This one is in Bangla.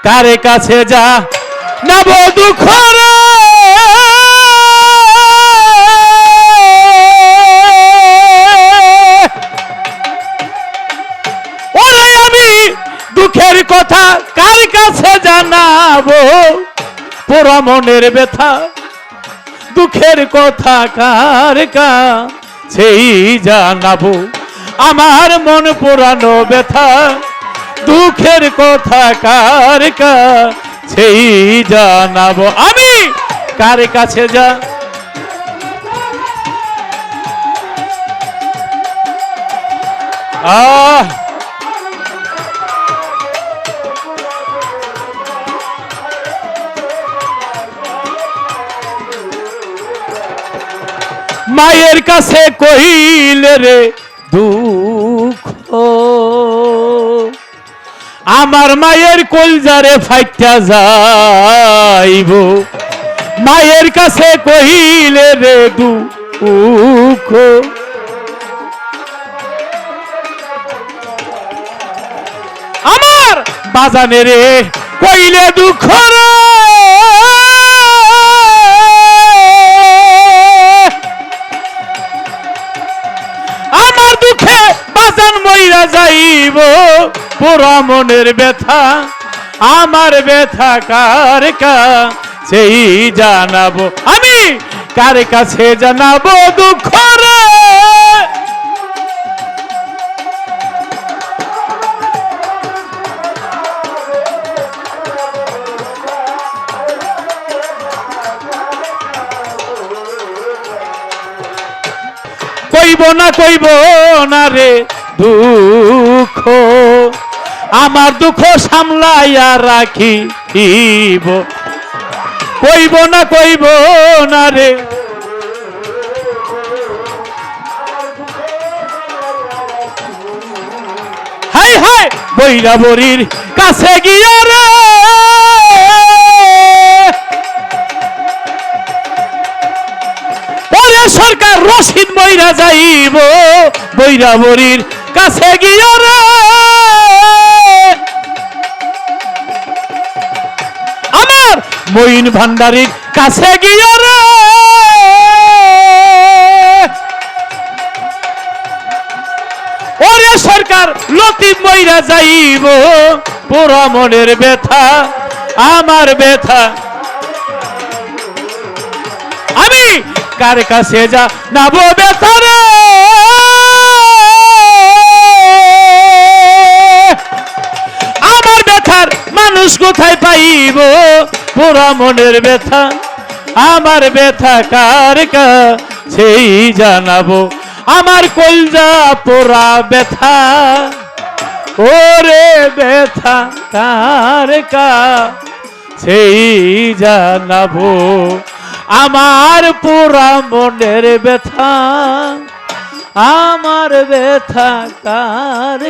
কারে কাছে যা নাব দুঃখ রে ওরে আমি দুঃখের কথা কার কাছে জানাবো পোড়া মনের ব্যথা দুঃখের কথা কার কাছেই জানাবো আমার মন পোড়ানো ব্যথা দুঃখের কথা কার কাছেই জানাবো আমি কার কাছে যা মায়ের কাছে কহিলে রে দুঃখ আমার মায়ের কলজারে ফাইটা যাইব মায়ের কাছে কহিলে রে দুঃখ আমার বাজানে রে কইলে দুঃখ রে আমার দুঃখে বাজান মইরা যাইব পোড়া মনের ব্যথা আমার ব্যথা কার কাছেই জানাবো আমি কার কাছে জানাবো দুঃখ রে কইব না রে দুঃখ আমার দুঃখ সামলাইয়া রাখিব কইব না রে হাই হাই বৈরাবরীর কাছে গিয়া রে সরকার রশিদ মইরা যাইব বৈরাবরীর কাছে গিয়া রে আমার মঈন ভান্ডারীর কাছে গিয়া রে ওরে সরকার লতিফ মইরা যাইব পোড়া মনের ব্যথা আমার ব্যথা আমি কার কাছে যা নাব ব্যথা রে আমার ব্যথার মানুষ কোথায় পাইব পোড়া মনের ব্যথা আমার ব্যথা কার কাছেই জানাবো আমার কলজা পোড়া ব্যথা ওরে ব্যথা কার কাছেই জানাবো আমার পোড়া মনের ব্যথা আমার ব্যথা কার